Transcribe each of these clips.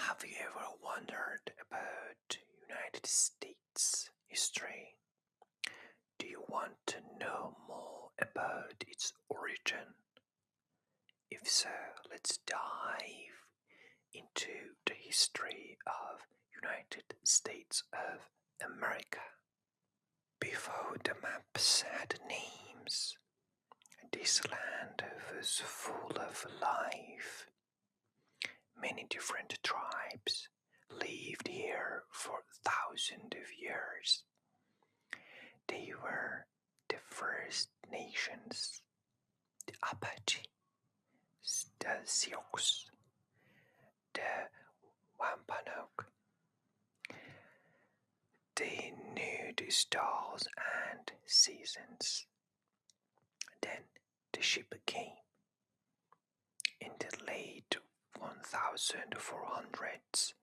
Have you ever wondered about United States history? Do you want to know more about its origin? If so, let's dive into the history of United States of America. Before the maps had names, this land was full of life. Many different tribes lived here for thousands of years. They were the first nations, the Apache, the Sioux, the Wampanoag. They knew the stars and seasons. Then the ship came. In the late 1400s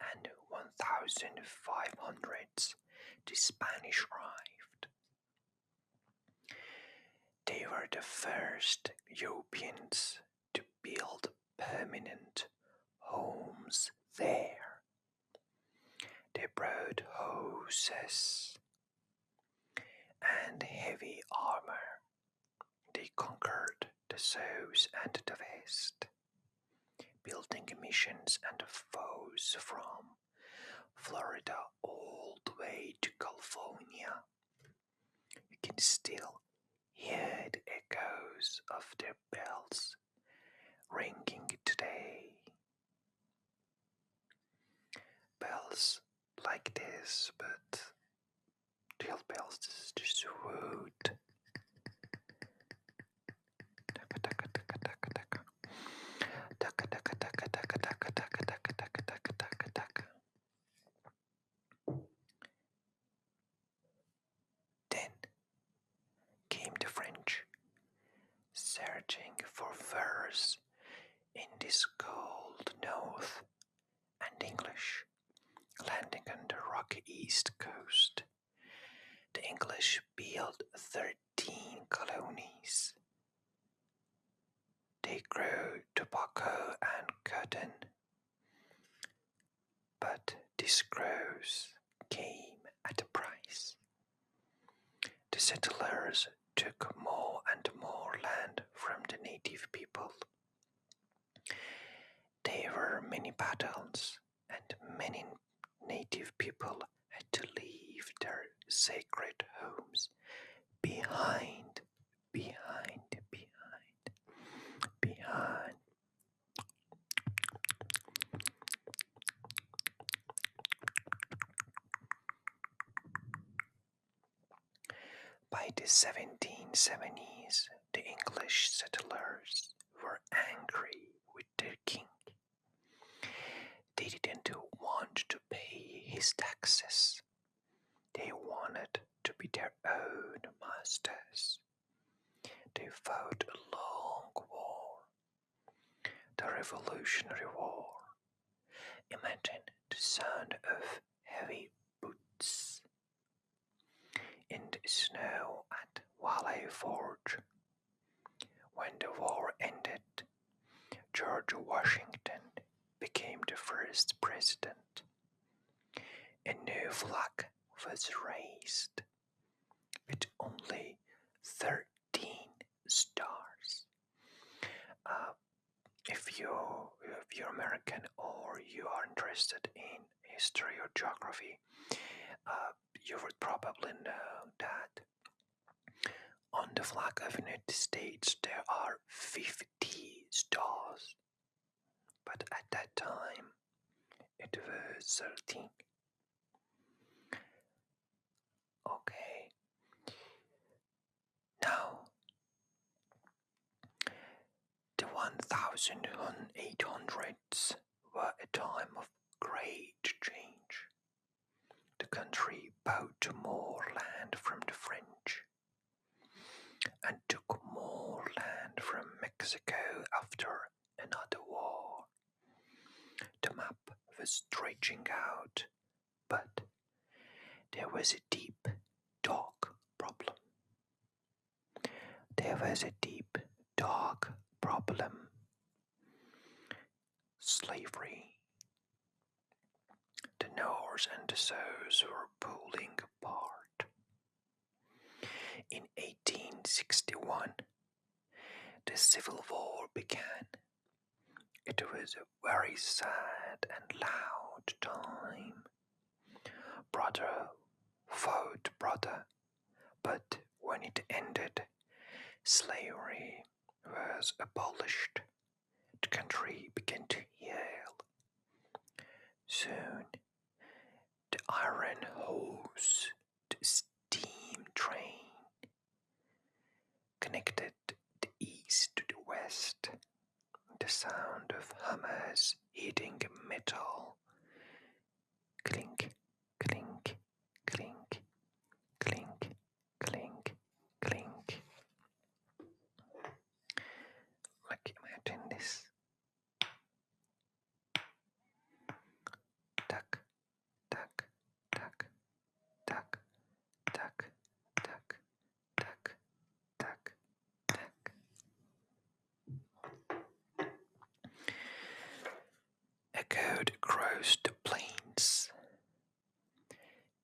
and 1500s, the Spanish arrived. They were the first Europeans to build permanent homes there. They brought horses and heavy armor. They conquered the south and the west, building missions and foes from Florida all the way to California. You can still hear the echoes of their bells ringing today. Bells like this, but real bells is just wood. Then came the French, searching for furs in this cold north, and English, landing on the rocky east coast. The English built 13 colonies. They grew tobacco and cotton, but this growth came at a price. The settlers took more and more land from the native people. There were many battles, and many native people had to leave their sacred homes behind. By the 1770s, the English settlers were angry with their king. They didn't want to pay his taxes. They wanted to be their own masters. They fought a long war, the Revolutionary War. Imagine the sound of heavy boots in the snow at Valley Forge. When the war ended, George Washington became the first president. A new flag was raised with only 13 stars. If you're American or you are interested in history or geography, you would probably know that on the flag of the United States there are 50 stars, but at that time it was 13. Okay, now the 1800s were a time of great change. The country bought more land from the French and took more land from Mexico after another war. The map was stretching out, but there was a deep, dark problem. Slavery. wars and the South were pulling apart. In 1861, the Civil War began. It was a very sad and loud time. Brother fought brother, but when it ended, slavery was abolished. The country began to heal. Soon, the iron hose, the steam train, connected the east to the west. The sound of hammers hitting metal. Clink, clink, clink, clink, clink, clink. Like, imagine this. Tuck, tuck, tuck, tuck, tuck, tuck, tuck, tuck, tuck. Echoed across the plains.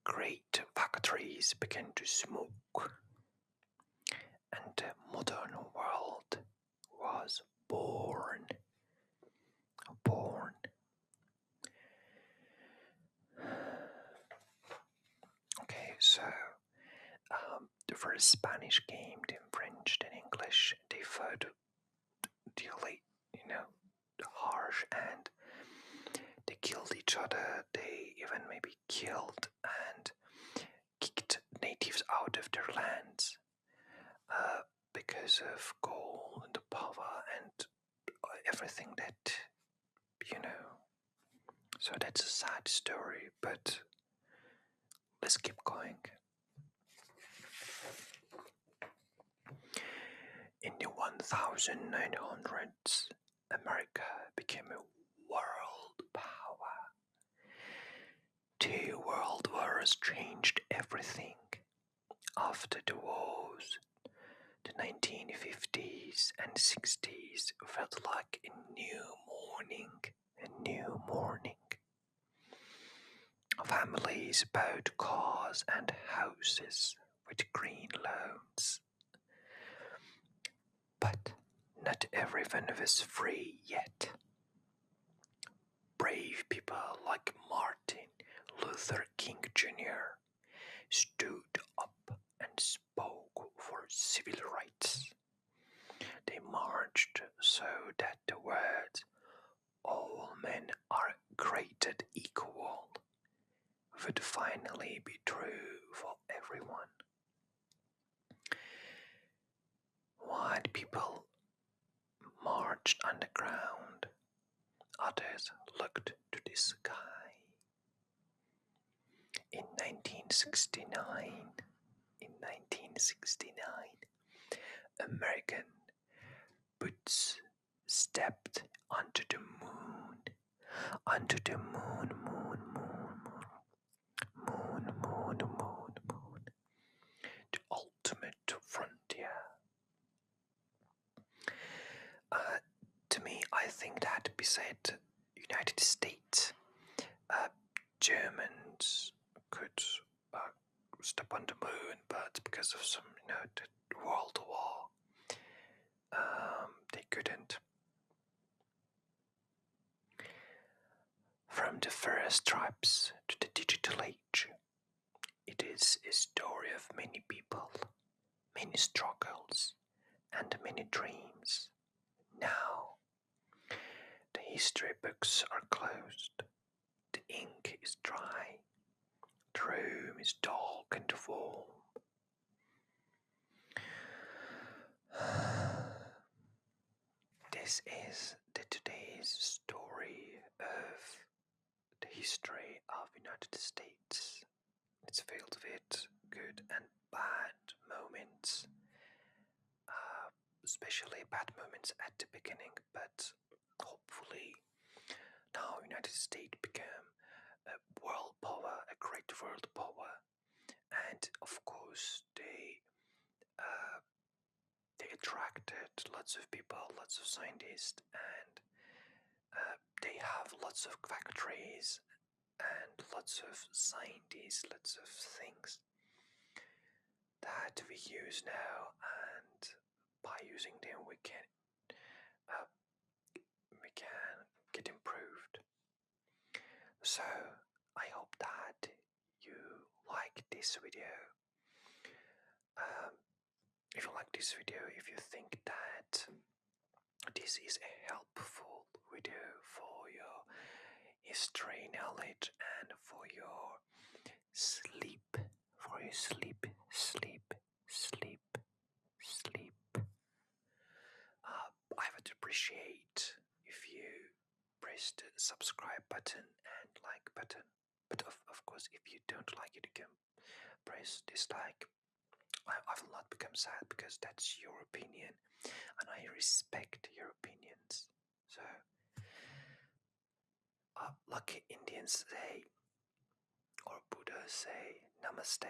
Great factories began to smoke, and the modern world was born. Okay, so the first Spanish came in French and English. They fought really, harsh, and they killed each other. They even maybe killed and kicked natives out of their lands because of gold and the power and everything that, So that's a sad story, but let's keep going. In the 1900s, America became a world power. 2 world wars changed everything. After the wars, the 1950s and 60s felt like a new morning. Families bought cars and houses with green loans. But not everyone was free yet. Brave people like Martin Luther King Jr. stood up and spoke for civil rights. They marched so that the words, "all men are created equal," would finally be true for everyone. White people marched on the ground. Others looked to the sky. In 1969, American boots stepped onto the moon. The ultimate frontier. To me, I think that beside United States, Germans could step on the moon, but because of some, the World War, they couldn't. From the first tribes to the digital age, it is a story of many people, many struggles, and many dreams. Now, the history books are closed, the ink is dry, the room is dark and warm. This is today's story of the history of United States. It's filled with good and bad moments, especially bad moments at the beginning, but hopefully now United States became a world power, a great world power, and of course they attracted lots of people, lots of scientists, and they have lots of factories and lots of scientists, lots of things that we use now, and by using them uh, we can get improved. So I hope that you like this video. If you like this video, if you think that this is a helpful video for your history knowledge and for your sleep, sleep, sleep, I would appreciate if you press the subscribe button and like button. But of course, if you don't like it, you can press dislike. I will not become sad because that's your opinion and I respect your opinions. So, like Indians say, or Buddha say, Namaste.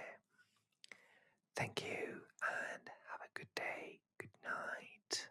Thank you and have a good day. Good night.